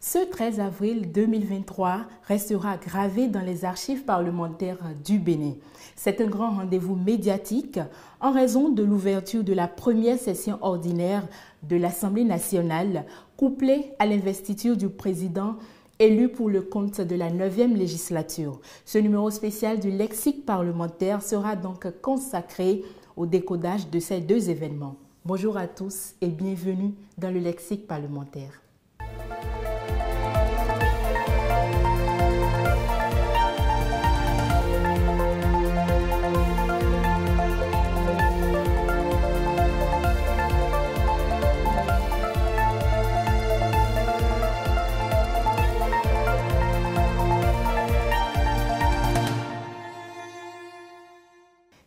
Ce 13 avril 2023 restera gravé dans les archives parlementaires du Bénin. C'est un grand rendez-vous médiatique en raison de l'ouverture de la première session ordinaire de l'Assemblée nationale, couplée à l'investiture du président élu pour le compte de la 9e législature. Ce numéro spécial du lexique parlementaire sera donc consacré au décodage de ces deux événements. Bonjour à tous et bienvenue dans le lexique parlementaire.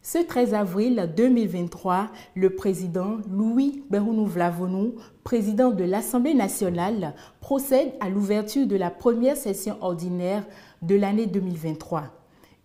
Ce 13 avril 2023, le président Louis Bérounou-Vlavonou, président de l'Assemblée nationale, procède à l'ouverture de la première session ordinaire de l'année 2023.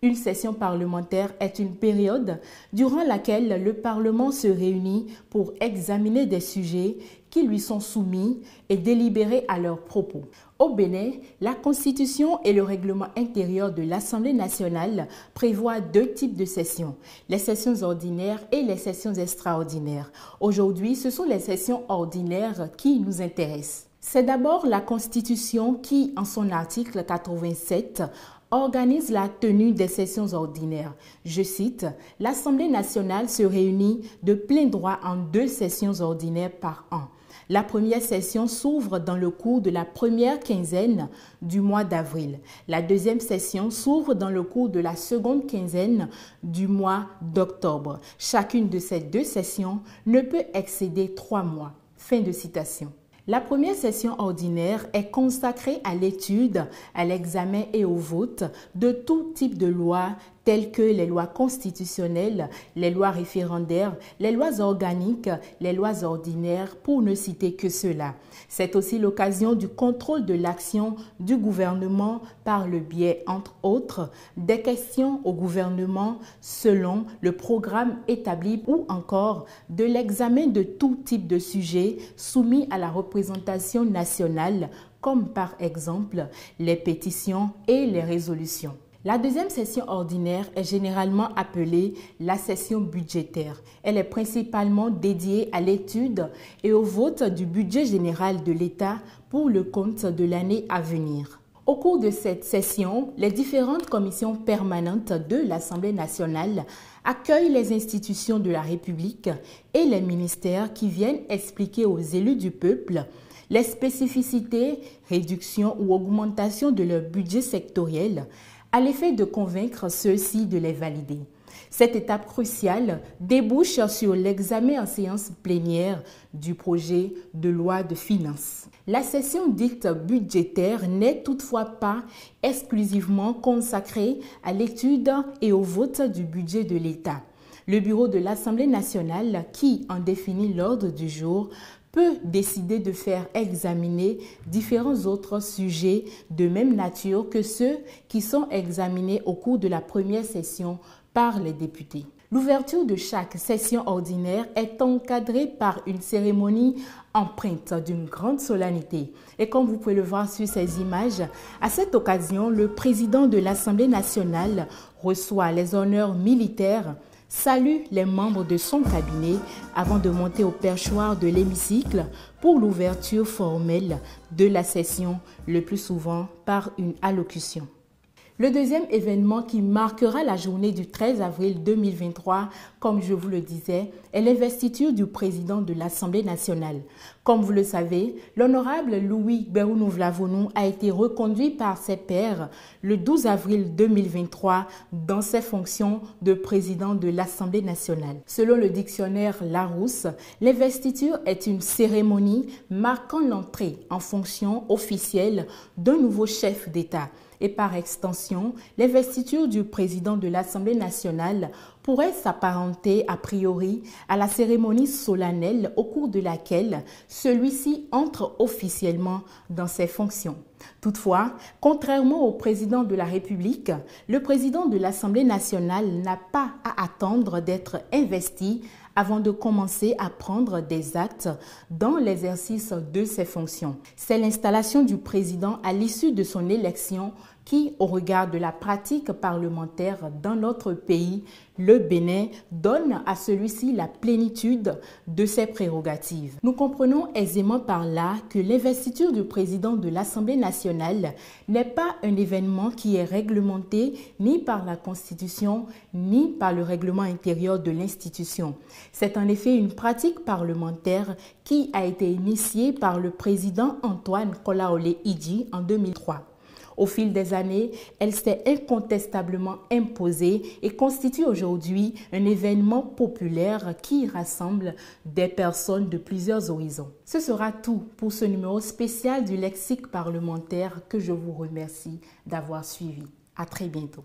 Une session parlementaire est une période durant laquelle le Parlement se réunit pour examiner des sujets qui lui sont soumis et délibérer à leur propos. Au Bénin, la Constitution et le règlement intérieur de l'Assemblée nationale prévoient deux types de sessions, les sessions ordinaires et les sessions extraordinaires. Aujourd'hui, ce sont les sessions ordinaires qui nous intéressent. C'est d'abord la Constitution qui, en son article 87, organise la tenue des sessions ordinaires. Je cite, « L'Assemblée nationale se réunit de plein droit en deux sessions ordinaires par an. La première session s'ouvre dans le cours de la première quinzaine du mois d'avril. La deuxième session s'ouvre dans le cours de la seconde quinzaine du mois d'octobre. Chacune de ces deux sessions ne peut excéder 3 mois. » Fin de citation. La première session ordinaire est consacrée à l'étude, à l'examen et au vote de tout type de lois telles que les lois constitutionnelles, les lois référendaires, les lois organiques, les lois ordinaires, pour ne citer que cela. C'est aussi l'occasion du contrôle de l'action du gouvernement par le biais, entre autres, des questions au gouvernement selon le programme établi ou encore de l'examen de tout type de sujets soumis à la représentation nationale, comme par exemple les pétitions et les résolutions. La deuxième session ordinaire est généralement appelée la session budgétaire. Elle est principalement dédiée à l'étude et au vote du budget général de l'État pour le compte de l'année à venir. Au cours de cette session, les différentes commissions permanentes de l'Assemblée nationale accueillent les institutions de la République et les ministères qui viennent expliquer aux élus du peuple les spécificités, réductions ou augmentations de leur budget sectoriel à l'effet de convaincre ceux-ci de les valider. Cette étape cruciale débouche sur l'examen en séance plénière du projet de loi de finances. La session dite budgétaire n'est toutefois pas exclusivement consacrée à l'étude et au vote du budget de l'État. Le bureau de l'Assemblée nationale, qui en définit l'ordre du jour, peut décider de faire examiner différents autres sujets de même nature que ceux qui sont examinés au cours de la première session par les députés. L'ouverture de chaque session ordinaire est encadrée par une cérémonie empreinte d'une grande solennité. Et comme vous pouvez le voir sur ces images, à cette occasion, le président de l'Assemblée nationale reçoit les honneurs militaires, salue les membres de son cabinet avant de monter au perchoir de l'hémicycle pour l'ouverture formelle de la session, le plus souvent par une allocution. Le deuxième événement qui marquera la journée du 13 avril 2023, comme je vous le disais, est l'investiture du président de l'Assemblée nationale. Comme vous le savez, l'honorable Louis Bérounou-Vlavonou a été reconduit par ses pairs le 12 avril 2023 dans ses fonctions de président de l'Assemblée nationale. Selon le dictionnaire Larousse, l'investiture est une cérémonie marquant l'entrée en fonction officielle d'un nouveau chef d'État. Et par extension, l'investiture du président de l'Assemblée nationale pourrait s'apparenter a priori à la cérémonie solennelle au cours de laquelle celui-ci entre officiellement dans ses fonctions. Toutefois, contrairement au président de la République, le président de l'Assemblée nationale n'a pas à attendre d'être investi avant de commencer à prendre des actes dans l'exercice de ses fonctions. C'est l'installation du président à l'issue de son élection qui, au regard de la pratique parlementaire dans notre pays, le Bénin, donne à celui-ci la plénitude de ses prérogatives. Nous comprenons aisément par là que l'investiture du président de l'Assemblée nationale n'est pas un événement qui est réglementé ni par la Constitution ni par le règlement intérieur de l'institution. C'est en effet une pratique parlementaire qui a été initiée par le président Antoine Kolaole Idji en 2003. Au fil des années, elle s'est incontestablement imposée et constitue aujourd'hui un événement populaire qui rassemble des personnes de plusieurs horizons. Ce sera tout pour ce numéro spécial du lexique parlementaire que je vous remercie d'avoir suivi. À très bientôt.